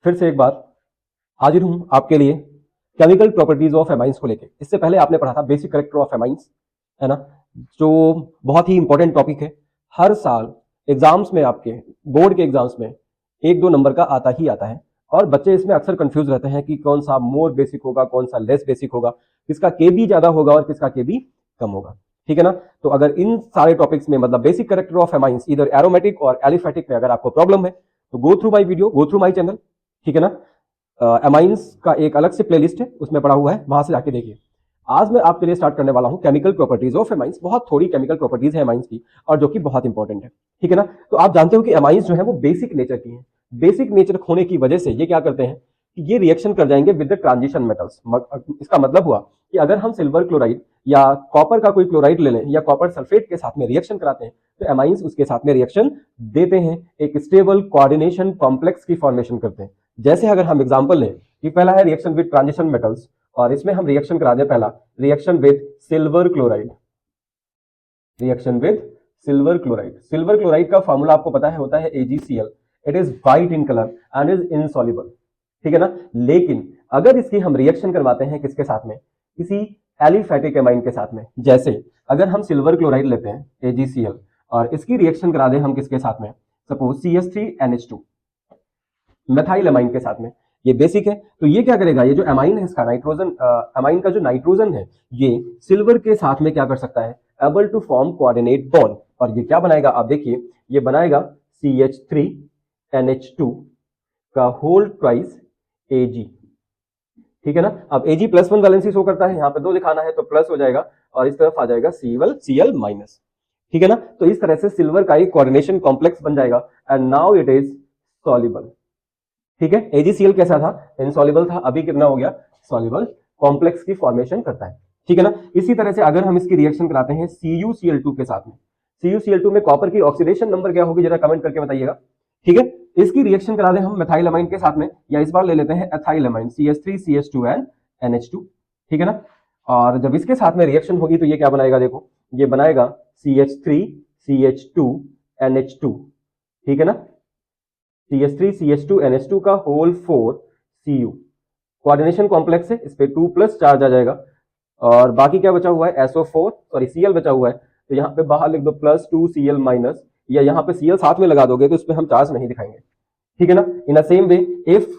फिर से एक बार हाजिर हूं आपके लिए केमिकल प्रॉपर्टीज ऑफ एमाइंस को लेके। इससे पहले आपने पढ़ा था बेसिक कैरेक्टर ऑफ एमाइंस, है ना, जो बहुत ही इंपॉर्टेंट टॉपिक है। हर साल एग्जाम्स में, आपके बोर्ड के एग्जाम्स में 1-2 नंबर का आता ही आता है, और बच्चे इसमें अक्सर कंफ्यूज रहते हैं कि कौन सा मोर बेसिक होगा, कौन सा लेस बेसिक होगा, किसका के बी ज्यादा होगा और किसका के बी कम होगा। ठीक है ना। तो अगर इन सारे टॉपिक्स में, मतलब बेसिक कैरेक्टर ऑफ एमाइंस इधर एरोमेटिक और एलिफेटिक में अगर आपको प्रॉब्लम है तो go through my video, go through my channel. ठीक है ना। एमाइंस का एक अलग से प्लेलिस्ट है, उसमें पड़ा हुआ है, वहां से जाके देखिए। आज मैं आपके लिए स्टार्ट करने वाला हूं केमिकल प्रॉपर्टीज ऑफ एमाइंस। बहुत थोड़ी केमिकल प्रॉपर्टीज है एमाइंस की, और जो कि बहुत इंपॉर्टेंट है। ठीक है ना। तो आप जानते हो कि एमाइंस जो है वो बेसिक नेचर की है। बेसिक नेचर होने की वजह से ये क्या करते हैं कि ये रिएक्शन कर जाएंगे विद द ट्रांजिशन मेटल्स। इसका मतलब हुआ कि अगर हम सिल्वर क्लोराइड या कॉपर का कोई क्लोराइड ले लें या कॉपर सल्फेट के साथ में रिएक्शन कराते हैं, तो एमाइंस उसके साथ में रिएक्शन देते हैं, एक स्टेबल कोऑर्डिनेशन कॉम्प्लेक्स की फॉर्मेशन करते हैं। जैसे अगर हम एग्जांपल लें कि पहला है रिएक्शन विद ट्रांजिशन मेटल्स, और इसमें हम रिएक्शन करा दें पहला reaction with silver chloride. Reaction with silver chloride, silver chloride का फॉर्मूला आपको पता है, होता है AgCl। It is white in colour and is insoluble. ठीक है ना। लेकिन अगर इसकी हम रिएक्शन करवाते हैं किसके साथ में, किसी एलिफेटिक एमाइन के साथ में, जैसे अगर हम सिल्वर क्लोराइड लेते हैं AgCl और इसकी रिएक्शन करा दें हम किसके साथ में, सपोज CH3NH2 मेथाइल एमाइन के साथ में, ये बेसिक है। तो ये क्या करेगा, ये जो एमाइन है इसका नाइट्रोजन, एमाइन का जो नाइट्रोजन है, ये सिल्वर के साथ में क्या कर सकता है, able to form coordinate bond, और ये क्या बनाएगा, आप देखिए, ये बनाएगा CH3NH2 का होल ट्वाइस Ag। ठीक है ना। अब Ag +1 वैलेंसी शो करता है, यहाँ पे 2 दिखाना है तो प्लस हो जाएगा, और इस तरफ आ जाएगा Cl माइनस। ठीक है ना। तो इस तरह से सिल्वर का एक कोऑर्डिनेशन कॉम्प्लेक्स बन जाएगा, and now it is soluble. ठीक है। AgCl कैसा था, इनसॉल्युबल था, अभी कितना हो गया, सॉल्युबल, कॉम्प्लेक्स की फॉर्मेशन करता है। ठीक है ना। इसी तरह से अगर हम इसकी रिएक्शन कराते हैं CuCl2 के साथ में, CuCl2 में कॉपर की ऑक्सीडेशन नंबर क्या होगी, जरा कमेंट करके बताइएगा। ठीक है। इसकी रिएक्शन करा दें हम मेथाइल अमाइन के साथ में, या इस बार ले लेते हैं एथाइल अमाइन CH3CH2NH2। ठीक है ना। और जब इसके साथ में रिएक्शन होगी तो ये क्या बनाएगा, देखो, ये बनाएगा CH3CH2NH2। ठीक है ना। CH3CH2NH2 का होल 4Cu, कोऑर्डिनेशन कॉम्प्लेक्स है, इस पे 2+ चार्ज आ जाएगा, और बाकी क्या बचा हुआ है, SO4 सॉरी Cl बचा हुआ है, तो यहाँ पे बाहर लिख दो +2Cl माइनस, या यहाँ पे Cl साथ में लगा दोगे तो इस पे हम चार्ज नहीं दिखाएंगे। ठीक है ना। In a same way if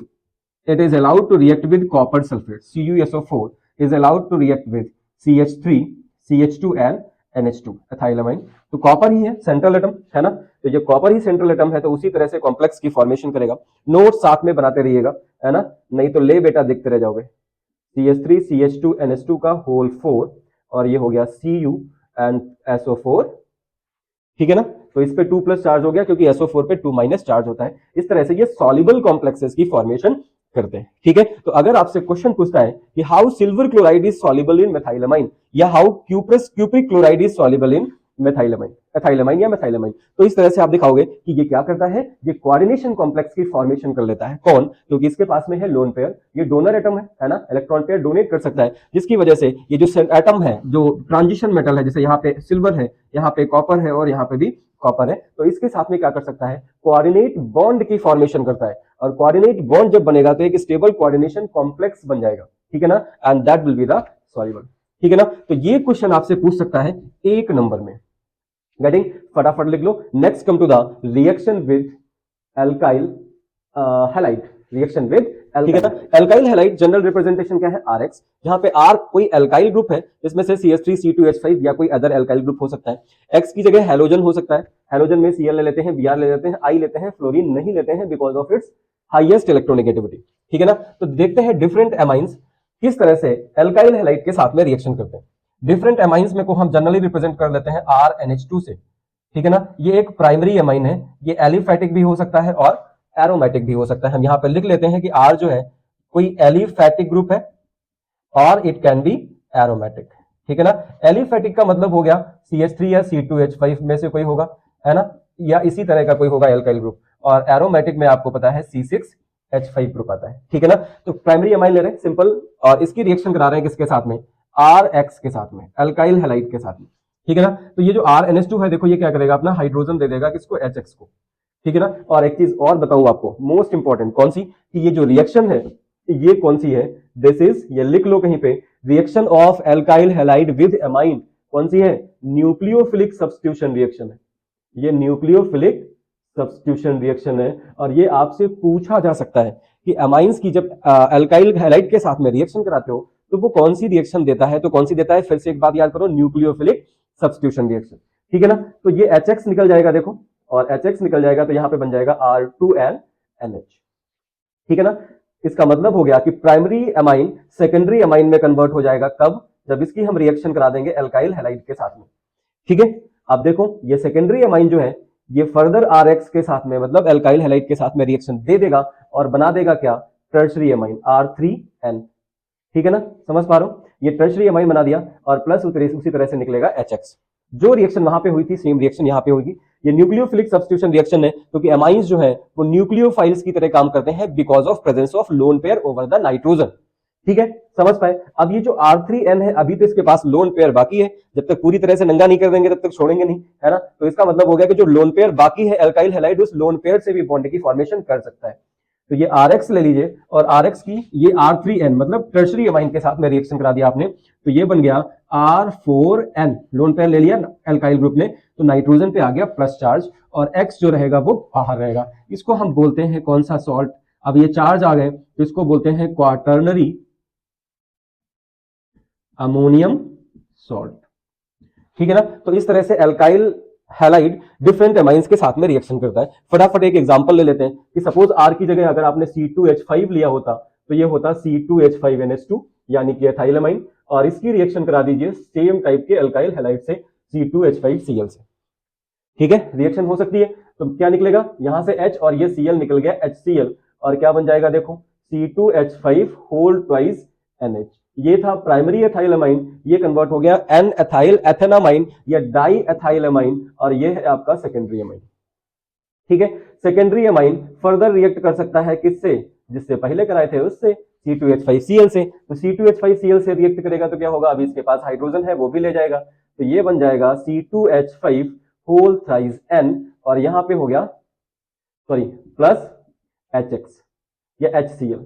it is allowed to react with copper sulfate, CuSO4 is allowed to react with CH3 CH2 and NH2 एथाइलमाइन। तो कॉपर ही है सेंट्रल एटम, है ना। तो ये कॉपर ही सेंट्रल एटम है, तो उसी तरह से कॉम्प्लेक्स की फॉर्मेशन करेगा। नोट साथ में बनाते रहिएगा, है ना, नहीं तो ले बेटा देखते रह जाओगे। CH3CH2NH2 का होल 4, और ये हो गया Cu एंड SO4। ठीक है ना। तो इस पे 2+ चार्ज हो गया, क्योंकि SO4 पे 2- चार्ज होता है। इस तरह से ये सॉल्युबल कॉम्प्लेक्सेस की फॉर्मेशन करते हैं। ठीक है। तो अगर आपसे क्वेश्चन पूछता है कि how silver chloride is soluble in methylamine, या how cupric chloride is soluble in methylamine, ethylamine या मेथाइलमाइन, तो इस तरह से आप दिखाओगे कि ये क्या करता है, ये कोऑर्डिनेशन कॉम्प्लेक्स की फॉर्मेशन कर लेता है। कौन, क्योंकि इसके पास में है लोन पेयर, ये डोनर एटम है ना, इलेक्ट्रॉन पेयर डोनेट कर सकता है, जिसकी वजह से ये जो एटम है, जो ट्रांजिशन मेटल है, जैसे यहाँ पे सिल्वर है, यहाँ पे कॉपर है, और यहाँ पे भी कॉपर है, तो इसके साथ में क्या कर सकता है, कोऑर्डिनेट बॉन्ड की फॉर्मेशन करता है, और कोऑर्डिनेट बॉन्ड जब बनेगा तो एक स्टेबल कोऑर्डिनेशन कॉम्प्लेक्स बन जाएगा। ठीक है ना। And that will be the soluble. ठीक है ना। तो ये क्वेश्चन आपसे पूछ सकता है 1 नंबर में, गेटिंग, फटाफट लिख लो। Next come to the reaction with alkyl halide, reaction with, ठीक है ना। एल्काइल हैलाइड जनरल रिप्रेजेंटेशन क्या है, RX, जहां पे R कोई एल्काइल ग्रुप है, जिसमें से CH3C2H5 या कोई अदर एल्काइल ग्रुप हो सकता है। X की जगह हैलोजन हो सकता है, हैलोजन में Cl ले लेते हैं, Br ले लेते हैं, I लेते हैं, फ्लोरीन नहीं लेते हैं because of its highest electronegativity. ठीक है ना। तो देखते हैं डिफरेंट एमाइंस किस तरह से एल्काइल हैलाइड के साथ में रिएक्शन करते हैं। डिफरेंट एमाइंस में को हम जनरली रिप्रेजेंट कर लेते हैं RNH2 से। ठीक है ना। ये एक प्राइमरी एमाइन है, ये एलिफेटिक भी हो सकता है और एरोमेटिक भी हो सकता है। हम यहाँ पे लिख लेते हैं कि R जो है कोई एलिफेटिक ग्रुप है, और इट कैन बी एरोमेटिक। ठीक है ना। एलिफेटिक का मतलब हो गया CH3 या C2H5 में से कोई होगा, है ना, या इसी तरह का कोई होगा एल्काइल ग्रुप, और एरोमेटिक में आपको पता है C6H5 ग्रुप आता है। ठीक है ना। तो प्राइमरी एमाइन ले रहे हैं सिंपल, और इसकी रिएक्शन करा रहे हैं किसके साथ में, RX के साथ में, एल्काइल हैलाइड के साथ में। ठीक है ना। तो ये जो RNH2 है, देखो ये क्या करेगा, अपना हाइड्रोजन दे देगा किसको, HX को। ठीक है ना। और एक चीज और बताऊं आपको, मोस्ट इंपॉर्टेंट कौन सी, कि ये जो रिएक्शन है ये कौन सी है, दिस इज, ये लिख लो कहीं पे, reaction of alkyl halide with amine, कौन सी है, न्यूक्लियोफिलिक सब्स्टिट्यूशन रिएक्शन है, ये न्यूक्लियोफिलिक सब्स्टिट्यूशन रिएक्शन है। और ये आपसे पूछा जा सकता है कि अमाइंस की जब एल्काइल हैलाइड के साथ में रिएक्शन कराते हो तो वो कौन सी रिएक्शन देता है, तो कौन सी देता है, फिर से एक बात याद करो, न्यूक्लियोफिलिक सब्स्टिट्यूशन रिएक्शन। ठीक है ना। तो ये HX निकल जाएगा देखो, और HX निकल जाएगा तो यहां पे बन जाएगा R2NH। ठीक है ना। इसका मतलब हो गया कि प्राइमरी अमाइन सेकेंडरी अमाइन में कन्वर्ट हो जाएगा, कब, जब इसकी हम रिएक्शन करा देंगे एल्काइल हैलाइड के साथ में। ठीक है। अब देखो ये सेकेंडरी अमाइन जो है ये फर्दर RX के साथ में, मतलब एल्काइल हैलाइड के साथ में रिएक्शन दे देगा और बना देगा क्या, टर्शरी अमाइन R3N। ठीक है ना, समझ पा रहे हो, ये टर्शरी अमाइन बना दिया और प्लस उसी तरह से निकलेगा HX। जो रिएक्शन वहां पे हुई थी सेम रिएक्शन यहां पे होगी। ये न्यूक्लियोफिलिक सब्स्टिट्यूशन रिएक्शन है क्योंकि एमाइंस जो है वो न्यूक्लियोफाइल्स की तरह काम करते हैं because of presence of lone pair over the nitrogen. ठीक है, समझ पाए। अब ये जो R3N है अभी तो इसके पास लोन पेयर बाकी है, जब तक पूरी तरह से नंगा नहीं कर देंगे तब तक छोड़ेंगे नहीं, है ना। तो इसका मतलब हो गया कि जो लोन पेयर बाकी है एल्काइल हैलाइड उस लोन पेयर से भी बॉन्ड की फॉर्मेशन कर सकता है। तो ये RX ले लीजिए और RX की ये R3N मतलब टर्शरी अमाइन के साथ में रिएक्शन करा दिया आपने, तो ये बन गया R4N, लोन पेयर ले लिया एल्काइल ग्रुप ने, तो नाइट्रोजन पे आ गया प्लस चार्ज और X जो रहेगा वो बाहर रहेगा। इसको हम बोलते हैं कौन सा सॉल्ट, अब ये चार्ज आ गए तो इसको बोलते हैं क्वाटर्नरी अमोनियम सॉल्ट। ठीक है ना। तो इस तरह से एल्काइल हैलाइड डिफरेंट एमाइंस के साथ में रिएक्शन करता है। फटाफट एक एग्जांपल ले लेते हैं कि सपोज R की जगह अगर आपने C2H5 लिया होता तो ये होता C2H5NH2 यानी कि एथाइल अमाइन, और इसकी रिएक्शन करा दीजिए सेम टाइप के एल्काइल हैलाइड से C2H5Cl से। ठीक है, रिएक्शन हो सकती है। तो क्या निकलेगा, यहां से H और ये Cl निकल गया HCl, और क्या बन जाएगा देखो C2H5 होल ट्वाइस NH। ये था प्राइमरी एथाइल अमाइन, ये कन्वर्ट हो गया एन एथाइल एथेनामाइन या डाई एथाइल अमाइन, और ये है आपका सेकेंडरी अमाइन। ठीक है, सेकेंडरी अमाइन फर्दर रिएक्ट कर सकता है किससे, जिससे पहले कराए थे उससे, C2H5Cl से। तो C2H5Cl से रिएक्ट करेगा तो क्या होगा, अभी इसके पास हाइड्रोजन है वो भी ले जाएगा, तो ये बन जाएगा C2H5 होल थ्राइस N, और यहां पे हो गया सॉरी प्लस HX या HCl।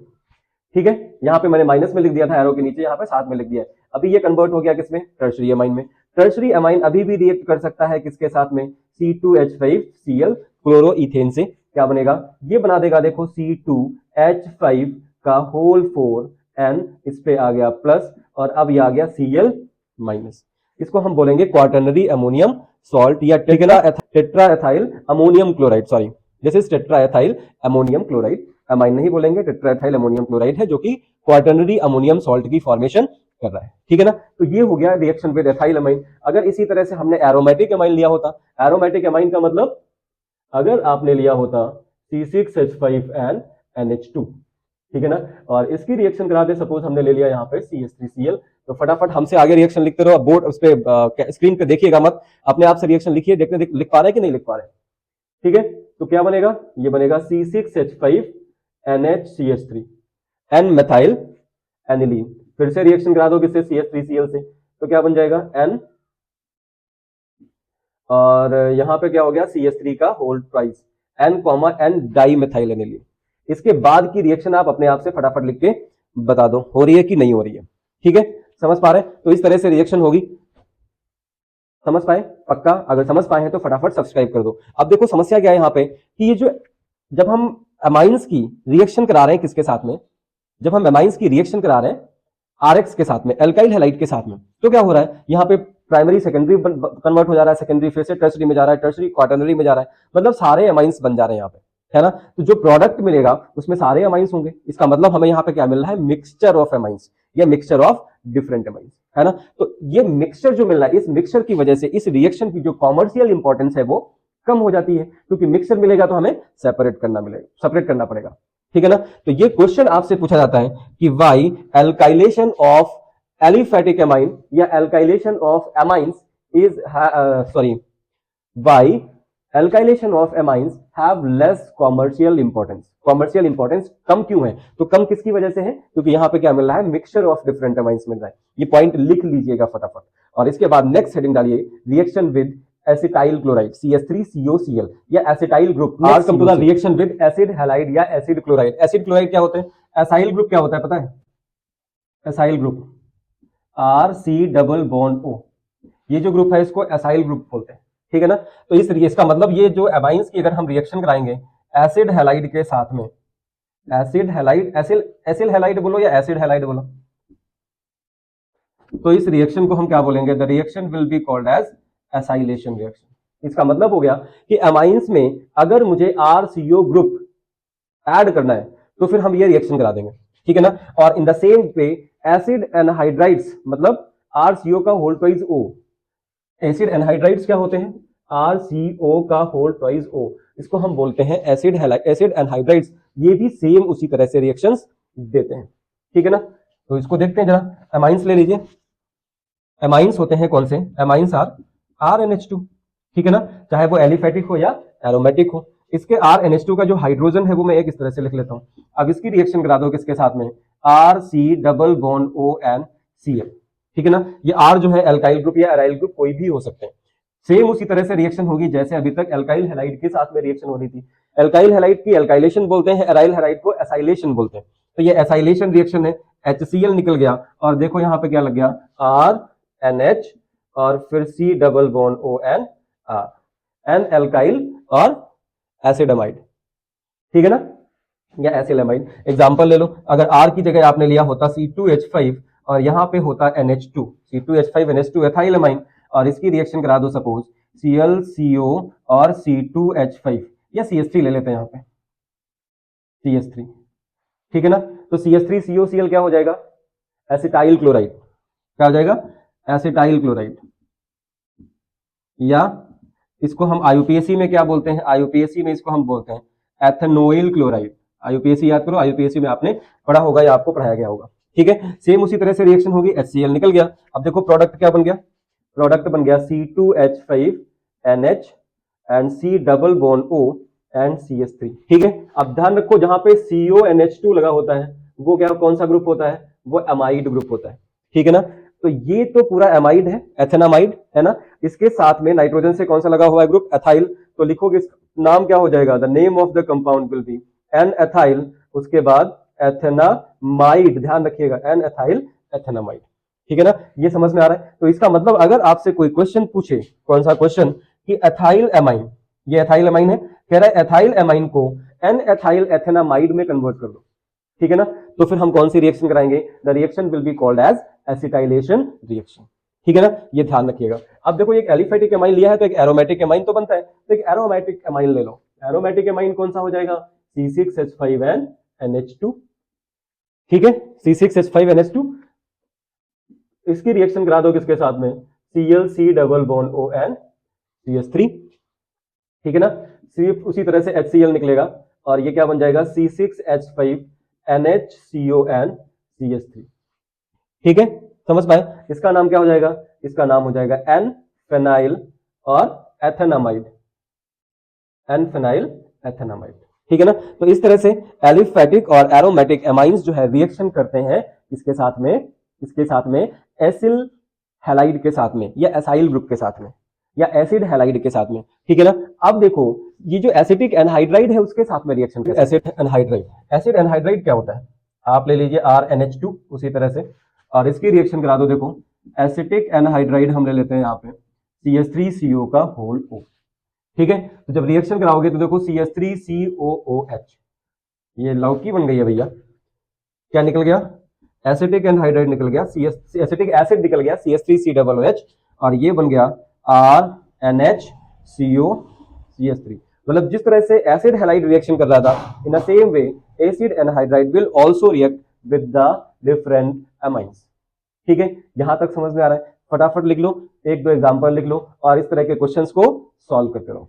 ठीक है, यहां पे मैंने माइनस में लिख दिया था एरो के नीचे, यहां पे साथ में लिख दिया है। अभी ये कन्वर्ट हो गया किसमें, टर्शरी अमाइन में। टर्शरी अमाइन अभी भी रिएक्ट कर सकता है किसके साथ में, C2H5Cl क्लोरोइथेन से। क्या बनेगा, ये बना देगा देखो C2H5 का होल 4N, इस पे आ गया प्लस, और अब ये आ गया Cl माइनस। इसको हम बोलेंगे क्वाटर्नरी अमोनियम सॉल्ट या tetra ethyl ammonium chloride, sorry this is tetra ethyl ammonium chloride. Amine नहीं बोलेंगे, टेट्राएथाइल अमोनियम क्लोराइड है जो कि क्वाटर्नरी अमोनियम सॉल्ट की फॉर्मेशन कर रहा है। ठीक है ना। तो ये हो गया रिएक्शन विद एथाइल अमाइन। अगर इसी तरह से हमने एरोमेटिक अमाइन लिया होता, एरोमेटिक अमाइन का मतलब अगर आपने लिया होता C6H5N NH2, ठीक है ना, और इसकी रिएक्शन करा दे, सपोज हमने ले लिया यहाँ पे CH3Cl, तो फटाफट हमसे आगे रिएक्शन लिखते रहो। बोर्ड उस पे स्क्रीन पे देखिएगा मत, अपने आप से रिएक्शन लिखिए, देखने लिख पा रहे हैं कि नहीं लिख पा रहे। ठीक है, तो क्या बनेगा, ये बनेगा C6H5NHCH3 N मेथाइल एनिलीन। फिर से रिएक्शन करा दो किससे, CH3Cl से, तो क्या बन जाएगा N, और यहां पे क्या हो गया CH3 का whole twice N N di methyl aniline. इसके बाद की रिएक्शन आप अपने आप से फटाफट लिख के बता दो हो रही है कि नहीं हो रही है। ठीक है, समझ पा रहे हैं। तो इस तरह से रिएक्शन होगी, समझ पाए पक्का, अगर समझ पाए हैं तो फटाफट सब्सक्राइब कर दो। अब देखो समस्या क्या है यहाँ पे कि ये जो जब हम अमाइंस की रिएक्शन करा रहे हैं किसके साथ में, जब हम अमाइंस की रिएक्शन करा रहे हैं RX के साथ में, एल्काइल हैलाइड के साथ में, तो क्या हो रहा है यहाँ पे प्राइमरी सेकेंडरी कन्वर्ट हो जा रहा है, सेकेंडरी फिर से टर्शरी में जा रहा है, टर्शरी क्वाटर्नरी में जा रहा है, मतलब सारे अमाइंस बन जा रहे हैं यहाँ पे, है ना। तो जो प्रोडक्ट मिलेगा उसमें सारे अमाइंस होंगे, इसका मतलब हमें यहाँ पे क्या मिल रहा है, मिक्सचर ऑफ अमाइंस या मिक्सचर ऑफ डिफरेंट अमाइंस, है ना। तो ये मिक्सचर जो मिल रहा है, इस मिक्सचर की वजह से इस रिएक्शन की जो कॉमर्शियल इंपॉर्टेंस है वो कम हो जाती है, क्योंकि मिक्सचर मिलेगा तो हमें सेपरेट करना पड़ेगा। ठीक है ना। तो ये क्वेश्चन आपसे पूछा जाता है कि why alkylation of aliphatic amine या alkylation of amines is why alkylation of amines have less commercial importance. Commercial importance कम क्यों है, तो कम किसकी वजह से है, क्योंकि यहां पे क्या मिल रहा है, मिक्सचर ऑफ डिफरेंट अमाइंस मिल रहा है। ये पॉइंट लिख लीजिएगा फटाफट, और इसके बाद नेक्स्ट हेडिंग डालिए, reaction with acetyl chloride CH3COCl या एसिटाइल ग्रुप। आज come to the reaction with acid halide या एसिड क्लोराइड। एसिड क्लोराइड क्या होते हैं? एसाइल ग्रुप क्या होता है पता है? Acyl group RC double bond O, ये जो ग्रुप है इसको एसाइल ग्रुप बोलते हैं, ठीक है ना। तो इसका मतलब ये जो एमाइंस की अगर हम रिएक्शन कराएंगे एसिड हैलाइड के साथ में, एसिड हैलाइड एसिल हैलाइड बोलो या एसिड हैलाइड बोलो, तो इस रिएक्शन को हम क्या बोलेंगे? The reaction will be called as acylation reaction. इसका मतलब हो गया कि एमाइंस में अगर मुझे RCO ग्रुप ऐड करना है तो फिर हम ये रिएक्शन करा देंगे, ठीक है ना। और in the same way acid anhydrides मतलब RCO का whole twice O, acid anhydrides क्या होते हैं? RCO का होल ट्वाइस O, इसको हम बोलते हैं एसिड एनहाइड्राइड्स। ये भी सेम उसी तरह से रिएक्शंस देते हैं, ठीक है ना। तो इसको देखते हैं जरा। एमाइंस ले लीजिए। एमाइंस होते हैं कौन से? एमाइंस आर RNH2, ठीक है ना, चाहे वो एलिफेटिक हो या एरोमेटिक हो। इसके RNH2 का जो हाइड्रोजन है वो मैं एक इस तरह से लिख लेता हूं। अब इसकी रिएक्शन करा दो किसके साथ में? RC डबल बॉन्ड ONCl, ठीक है ना। ये R जो है एल्काइल ग्रुप या एराइल ग्रुप कोई भी हो सकते हैं। सेम उसी तरह से रिएक्शन होगी जैसे अभी तक एल्काइल हैलाइड के साथ में रिएक्शन हो रही थी। एल्काइल हैलाइड की एल्काइलेशन बोलते हैं, एराइल हैलाइड को एसाइलेशन बोलते हैं। तो ये एसाइलेशन रिएक्शन है, HCl निकल गया और देखो यहां पे क्या लग गया? RNH और फिर C double bond ON R, N alkyl और एसिडमाइड, ठीक है ना, या एसिलमाइड। एग्जांपल ले लो, अगर R की जगह आपने लिया होता C2H5 और यहां पे होता NH2, C2H5NH2 एथाइलमाइन, और इसकी रिएक्शन करा दो सपोज ClCO और C2H5 या CH3 ले लेते हैं यहां पे, CH3, ठीक है ना। तो CH3COCl क्या हो जाएगा? Acetyl chloride. क्या हो जाएगा? Acetyl chloride. या इसको हम IUPAC में क्या बोलते हैं? IUPAC में इसको हम बोलते हैं एथेनोइल क्लोराइड। IUPAC याद करो, IUPAC में आपने पढ़ा होगा या आपको पढ़ाया गया होगा, ठीक है। सेम उसी तरह से रिएक्शन होगी, HCl निकल गया। अब देखो प्रोडक्ट क्या बन गया? प्रोडक्ट बन गया C2H5NH and C double bond O and CH3, ठीक है। अब ध्यान रखो जहां पे CONH2 लगा होता है वो क्या, कौन सा ग्रुप होता है? वो एमाइड ग्रुप होता है, ठीक है ना। तो ये तो पूरा एमाइड है, एथेनामाइड है ना। इसके साथ में नाइट्रोजन से कौन सा लगा हुआ है ग्रुप? एथाइल। तो लिखोगे नाम क्या हो जाएगा? The name of the compound will be N ethyl, उसके बाद एथेनामाइड, ध्यान रखिएगा, एन एथाइल एथेनामाइड, ठीक है ना। ये समझ में आ रहा है? तो इसका मतलब अगर आपसे कोई क्वेश्चन पूछे, कौन सा क्वेश्चन, कि एथाइल एमाइन, ये एथाइल एमाइन है, कह रहा है एथाइल एमाइन को एन एथाइल एथेनामाइड में कन्वर्ट कर दो, ठीक है ना। तो फिर हम कौन सी रिएक्शन कराएंगे? The reaction will be called as acetylation reaction, ठीक है ना। ये ध्यान रखिएगा। अब देखो एक एलिफेटिक एमाइन लिया है तो एक एरोमेटिक एमाइन तो बनता है, तो एक एरोमेटिक एमाइन ले लो। एरोमेटिक एमाइन कौन सा हो जाएगा? C6H5NH2, ठीक है, C6H5NH2। इसकी रिएक्शन करा दो किसके साथ में? ClC double bond ON CH3, ठीक है ना। सिर्फ उसी तरह से HCl निकलेगा और ये क्या बन जाएगा? C6H5NHCON CH3, ठीक है, समझ पाए? इसका नाम क्या हो जाएगा? इसका नाम हो जाएगा एन फेनाइल और एथेनामाइड, एन फेनाइल एथेनामाइड, ठीक है ना। तो इस तरह से एलिफेटिक और एरोमेटिक एमाइंस जो है रिएक्शन करते हैं इसके साथ में एसिल हैलाइड के साथ में या एसाइल ग्रुप के साथ में या एसिड हैलाइड के साथ में, ठीक है ना। अब देखो ये जो एसिटिक एनहाइड्राइड है उसके साथ में रिएक्शन करते हैं। एसिड एनहाइड्राइड क्या होता है? आप ले लीजिए RNH2 उसी तरह से, और इसकी रिएक्शन करा दो। देखो एसिटिक एनहाइड्राइड हम ले लेते हैं यहाँ पे CH3CO का होल O, ठीक है। तो जब रिएक्शन कराओगे तो देखो CH3COOH, ये लौकी बन गई है भैया। क्या निकल गया? एसिटिक एनहाइड्राइड निकल गया, एसिटिक एसिड निकल गया CH3COOH, और ये बन गया RNHCO CH3। मतलब जिस तरह से एसिड हैलाइड रिएक्शन कर रहा था, इन the same way acid anhydride will also react with the different amines, ठीक है। यहां तक समझ में आ रहा है? फटाफट लिख लो, एक दो एग्जांपल लिख लो और इस तरह के क्वेश्चंस को सॉल्व करते रहो,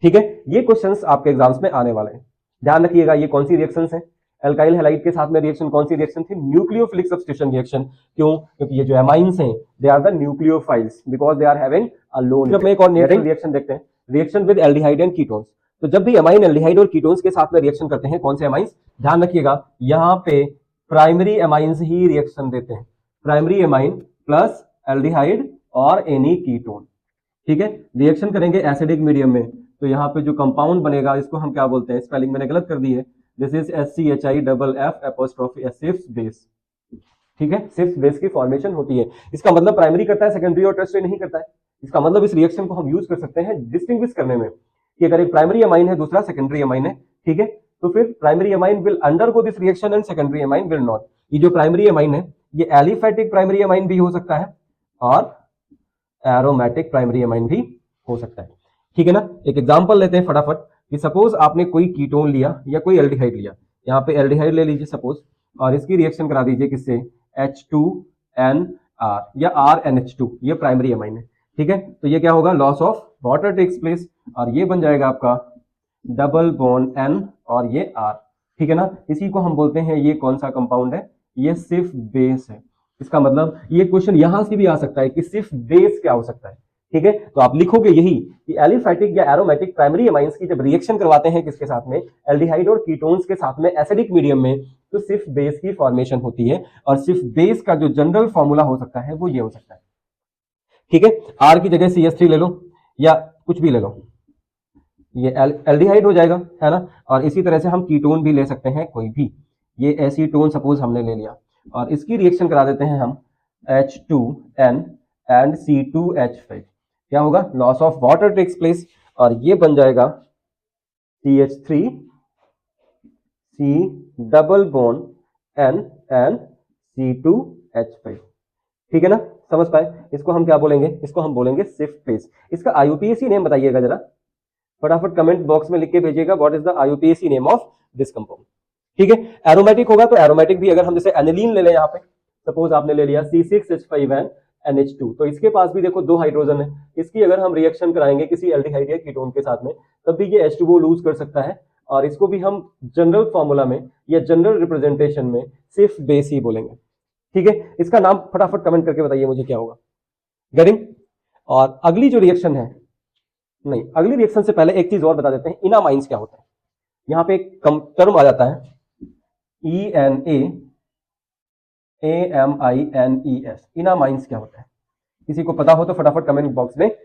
ठीक है। ये क्वेश्चंस आपके एग्जाम्स में आने वाले हैं, ध्यान रखिएगा। ये कौन सी रिएक्शंस हैं? एल्काइल हैलाइड के साथ में रिएक्शन कौन सी रिएक्शन थी? Nucleophilic substitution reaction. क्यों? क्योंकि ये जो एमाइंस हैं they are the nucleophiles because they are having a lone. जब एक और रिएक्शन देखते हैं, reaction with aldehyde and ketones. तो जब भी एमाइन एल्डिहाइड और कीटोन्स के साथ में रिएक्शन करते हैं, कौन से एमाइंस? ध्यान रखिएगा यहां पे प्राइमरी एमाइंस ही रिएक्शन देते हैं, प्राइमरी एमाइन प्लस एल्डिहाइड और एनी कीटोन, ठीक है, रिएक्शन करेंगे एसिडिक मीडियम में, तो यहाँ पे जो कंपाउंड बनेगा इसको हम क्या बोलते हैं, स्पेलिंग मैंने गलत कर दी है, दिस इज SCHI सिफ्स बेस। ठीक है, सिफ्स बेस की फॉर्मेशन होती है। इसका मतलब प्राइमरी करता है, सेकेंडरी और टर्शियरी नहीं करता है। इसका मतलब इस रिएक्शन को हम यूज कर सकते हैं डिस्टिंग्विश करने में कि अगर एक प्राइमरी अमाइन है दूसरा सेकेंडरी अमाइन है, ठीक है, तो फिर primary amine will undergo this reaction and secondary amine will not. ये जो प्राइमरी अमाइन है ये एलिफेटिक प्राइमरी अमाइन भी हो सकता है और एरोमेटिक प्राइमरी अमाइन भी हो सकता है। ठीक है ना, एक एग्जांपल लेते हैं फटाफट कि सपोज आपने कोई कीटोन लिया या कोई एल्डिहाइड लिया, यहाँ पे एल्डिहाइड ले लीजिए सपोज, और इसकी रिएक्शन करा दीजिए किससे, H2NR या RNH2, ये प्राइमरी अमाइन है। ठीक है, तो ये क्या होगा, loss of water takes place और ये बन जाएगा आपका डबल बॉन्ड N और ये R। ठीक है ना, इसी को हम बोलते हैं, ये कौन सा कंपाउंड है, ये सिर्फ बेस है। इसका मतलब ये क्वेश्चन यहां से भी आ सकता है कि सिर्फ बेस क्या हो सकता है। ठीक है, तो आप लिखोगे यही कि एलिफैटिक या एरोमेटिक प्राइमरी अमाइंस की जब रिएक्शन करवाते हैं किसके साथ में, एल्डिहाइड और कीटोन्स के साथ में एसिडिक मीडियम में, तो सिर्फ बेस की फॉर्मेशन होती है और सिर्फ बेस का जो जनरल फॉर्मूला हो सकता है वो ये हो सकता है। ठीक है, आर की जगह CH3 ले लो या कुछ भी ले लो, ये एल्डिहाइड हो जाएगा, है ना। और इसी तरह से हम कीटोन भी ले सकते हैं कोई भी, ये एसीटोन सपोज हमने ले लिया और इसकी रिएक्शन करा देते हैं हम H2N एंड C2H5, क्या होगा, loss of water takes place और ये बन जाएगा CH3 C double bond N and C2H5। ठीक है ना, समझ पाए, इसको हम क्या बोलेंगे, इसको हम बोलेंगे सिफ्ट बेस। इसका IUPAC नेम बताइएगा जरा, फटाफट कमेंट बॉक्स में लिख के भेजिएगा, what is the IUPAC name of this compound. ठीक है, एरोमेटिक होगा तो एरोमेटिक भी अगर हम जैसे एनिलीन ले लें, यहाँ पे सपोज आपने ले लिया C6H5 NH2, तो इसके पास भी देखो 2 हाइड्रोजन है, इसकी अगर हम रिएक्शन कराएंगे किसी एल्डिहाइड या कीटोन के साथ में, तब भी ये H2O लूज कर सकता है और इसको भी हम जनरल फॉर्मूला में या जनरल रिप्रेजेंटेशन में सिर्फ बेस ही बोलेंगे। ठीक है, इसका नाम फटाफट कमेंट करके बताइए मुझे क्या होगा, गेटिंग। और अगली जो रिएक्शन है, नहीं अगली रिएक्शन से पहले एक चीज और बता देते हैं, इनामाइंस क्या होता है। यहां पे एक टर्म आ जाता है ENAAMINES, इनामाइंस क्या होता है, किसी को पता हो तो फटाफट कमेंट बॉक्स में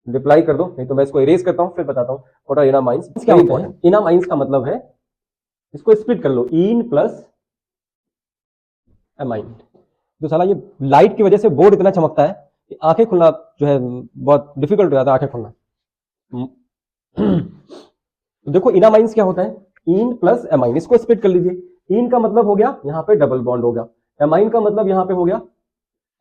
रिप्लाई कर दो, नहीं तो मैं इसको इरेज करता हूं फिर बताता हूं व्हाट आर इनामाइंस। क्या होता है, इनामाइंस का मतलब है, इसको स्प्लिट कर लो, इन प्लस अमाइन। तो साला ये लाइट की वजह से बोर्ड इतना चमकता है कि आंखें खुलना जो है बहुत डिफिकल्ट हो जाता है, आंखें खुलना। तो देखो इनामाइंस क्या होता है, इन प्लस एमाइन, इसको स्प्लिट कर लीजिए। इन का मतलब हो गया यहाँ पे डबल बॉन्ड होगा, एमाइन का मतलब यहाँ पे हो गया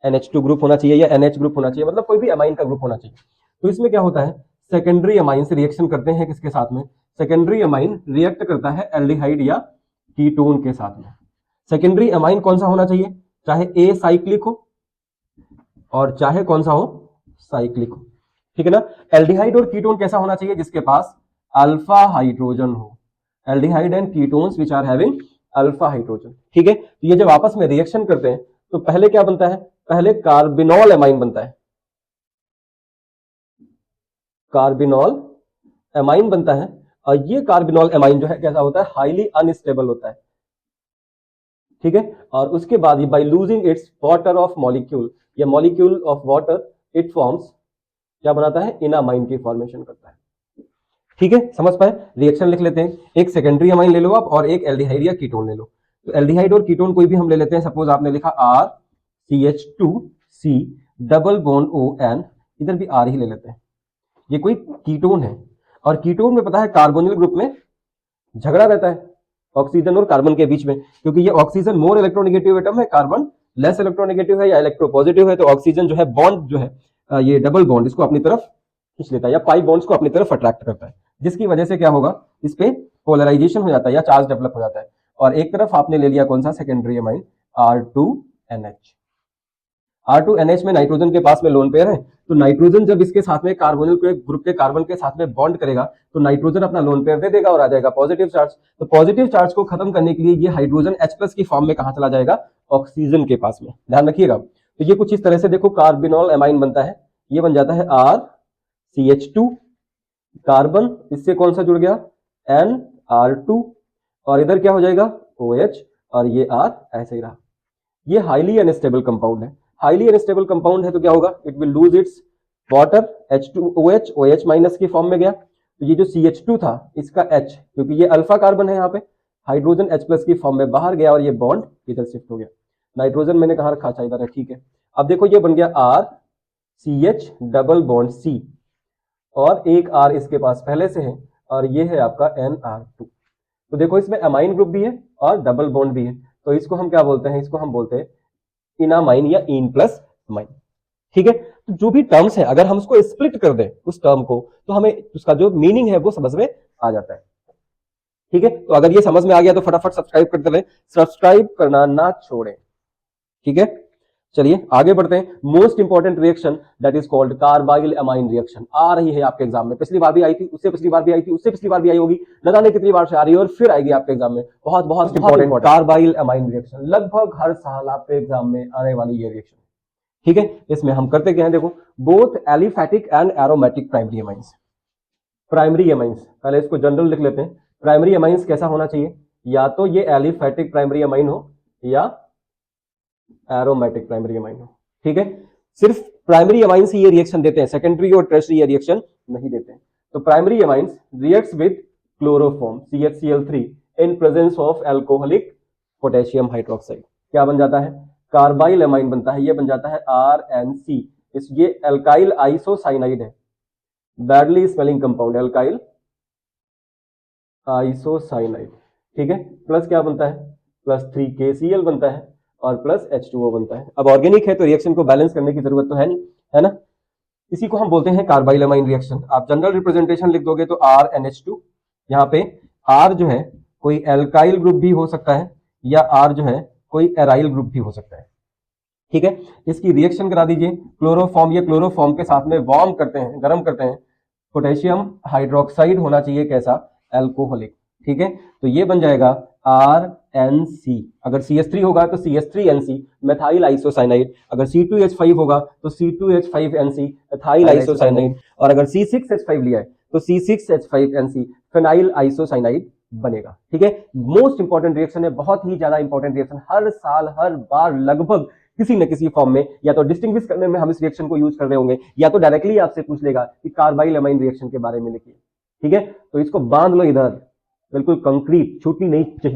NH2 ग्रुप होना चाहिए या NH ग्रुप होना चाहिए, मतलब कोई भी अमाइन का ग्रुप होना चाहिए। तो इसमें क्या होता है, सेकेंडरी अमाइन से रिएक्शन करते हैं किसके साथ में, सेकेंडरी अमाइन रिएक्ट करता है एल्डिहाइड या कीटोन के साथ में। सेकेंडरी अमाइन कौन सा होना चाहिए, चाहे ए साइक्लिक हो और चाहे कौन सा हो, साइक्लिक हो। ठीक है ना, एल्डिहाइड और कीटोन कैसा होना चाहिए, जिसके पास अल्फा हाइड्रोजन हो, aldehyde and ketones which are having alpha hydrogen. ठीक है, तो ये जब आपस में रिएक्शन करते हैं तो पहले क्या बनता है, पहले कार्बिनॉल एमाइन बनता है, कार्बिनॉल एमाइन बनता है और ये कार्बिनॉल एमाइन जो है कैसा होता है, हाईली अनस्टेबल होता है। ठीक है, और उसके बाद by losing its water of molecule या molecule of water it forms, क्या बनाता है, इनामाइन की फॉर्मेशन करता है। ठीक है, समझ पाए, रिएक्शन लिख लेते हैं, एक सेकेंडरी अमाइन ले लो आप और एक एल्डिहाइड या कीटोन ले लो। तो एल्डिहाइड और कीटोन कोई भी हम ले लेते हैं, सपोज आपने लिखा RCH2C डबल बॉन्ड ON, इधर भी R ही ले लेते हैं, ये कोई कीटोन है और कीटोन में पता है कार्बोनिल ग्रुप में झगड़ा रहता है ऑक्सीजन और कार्बन के बीच में, क्योंकि ये ऑक्सीजन मोर इलेक्ट्रोनेगेटिव एटम है, कार्बन लेस इलेक्ट्रोनेगेटिव है या इलेक्ट्रोपॉजिटिव है, तो ऑक्सीजन जो है बॉन्ड जो है ये डबल बॉन्ड इसको अपनी तरफ खींच लेता है या पाई बॉन्ड्स को अपनी तरफ अट्रैक्ट करता है, जिसकी वजह से क्या होगा, इस पे पोलराइजेशन हो जाता है या चार्ज डेवलप हो जाता है। और एक तरफ आपने ले लिया कौन सा, सेकेंडरी अमाइन R2NH। R2NH में नाइट्रोजन के पास में लोन पेयर है, तो नाइट्रोजन जब इसके साथ में कार्बोनिल के ग्रुप के कार्बन के साथ में बॉन्ड करेगा तो नाइट्रोजन अपना लोन पेयर दे देगा और आ जाएगा पॉजिटिव चार्ज। तो पॉजिटिव चार्ज को खत्म करने के लिए ये हाइड्रोजन H+ की फॉर्म में कहां चला जाएगा, ऑक्सीजन के पास में, ध्यान रखिएगा। तो ये कुछ इस तरह से देखो कार्बिनॉल एमाइन बनता है, ये बन जाता है RCH2, कार्बन इससे कौन सा जुड़ गया, NR2, और इधर क्या हो जाएगा OH और ये R ऐसे ही रहा। ये हाईली अनस्टेबल कंपाउंड है, हाईली अनस्टेबल कंपाउंड है तो क्या होगा, it will lose its water H2OH OH minus की फॉर्म में गया, तो ये जो CH2 था इसका H, क्योंकि ये अल्फा कार्बन है यहाँ पे, हाइड्रोजन H प्लस की फॉर्म में बाहर गया और ये बॉन्ड इधर शिफ्ट हो गया। नाइट्रोजन मैंने कहा रखा, अच्छा इधर है, ठीक है। अब देखो ये बन गया RCH डबल बॉन्ड C, और एक R इसके पास पहले से है, और ये है आपका NR2। तो देखो इसमें अमाइन ग्रुप भी है और डबल बॉन्ड भी है, तो इसको हम क्या बोलते हैं, इसको हम बोलते हैं इनामाइन या इन प्लस अमाइन। ठीक है, तो जो भी टर्म्स है अगर हम उसको स्प्लिट कर दें उस टर्म को, तो हमें उसका जो मीनिंग है वो समझ में आ जाता है। ठीक है, तो अगर ये समझ में आ गया तो फटाफट सब्सक्राइब करते रहे, सब्सक्राइब करना ना छोड़ें। ठीक है, चलिए आगे बढ़ते हैं। Most important reaction that is called carbylamine reaction आ रही है आपके एग्जाम में, पिछली बार भी आई थी, उससे पिछली बार भी आई थी, उससे पिछली बार भी आई होगी, न जाने कितनी बार से आ रही है और फिर आएगी आपके एग्जाम में। बहुत बहुत इंपॉर्टेंट कार्बाइल अमाइन रिएक्शन, लगभग हर साल आपके एग्जाम में आने वाली ये रिएक्शन। ठीक है, इसमें हम करते क्या है, देखो both aliphatic and aromatic primary amines. Primary amines, पहले इसको जनरल लिख लेते हैं। प्राइमरी अमाइंस कैसा होना चाहिए, या तो ये एलिफैटिक प्राइमरी अमाइन हो या एरोमेटिक प्राइमरी अमाइन हो। ठीक है, सिर्फ प्राइमरी अमाइन से ये रिएक्शन देते हैं, सेकेंडरी और टर्शियरी ये रिएक्शन नहीं देते हैं। तो primary amines reacts with chloroform CHCl3 in presence of alcoholic potassium hydroxide, क्या बन जाता है, कार्बाइल अमाइन बनता है, ये बन जाता है RNC। ये एल्काइल आइसोसाइनाइड है, badly smelling compound, alkyl isocyanide. ठीक है, प्लस क्या बनता है, प्लस 3KCl बनता है और प्लस H2O बनता है। अब ऑर्गेनिक है तो रिएक्शन को बैलेंस करने की जरूरत तो है नहीं, है ना। इसी को हम बोलते हैं कार्बाइल अमाइन रिएक्शन। आप जनरल रिप्रेजेंटेशन लिख दोगे तो RNH2, यहाँ पे R जो है कोई एल्काइल ग्रुप भी हो सकता है या R जो है कोई एराइल ग्रुप भी हो सकता है। ठीक है, इसकी रिएक्शन करा दीजिए क्लोरोफॉर्म, ये क्लोरोफॉर्म के साथ में वार्म करते हैं, गर्म करते हैं, पोटेशियम हाइड्रोक्साइड होना चाहिए कैसा, एल्कोहलिक। ठीक है, तो ये बन जाएगा RNC। अगर CH3 होगा तो CH3NC मेथाइल आइसोसाइनाइड, अगर C2H5 होगा तो C2H5NC एथाइल आइसोसाइनाइड, और अगर C6H5 लिया है तो C6H5NC फेनाइल आइसोसाइनाइड बनेगा। ठीक है, मोस्ट इंपॉर्टेंट रिएक्शन है, बहुत ही ज्यादा इंपॉर्टेंट रिएक्शन, हर साल हर बार लगभग किसी न किसी फॉर्म में, या तो डिस्टिंग्विश करने में हम इस रिएक्शन को यूज कर रहे होंगे, या तो डायरेक्टली आपसे पूछ लेगा कि कार्बाइल अमाइन रिएक्शन के बारे में लिखिए। ठीक है, तो इसको बांध लो इधर, बिल्कुल कंक्रीट, छूटनी नहीं चाहिए।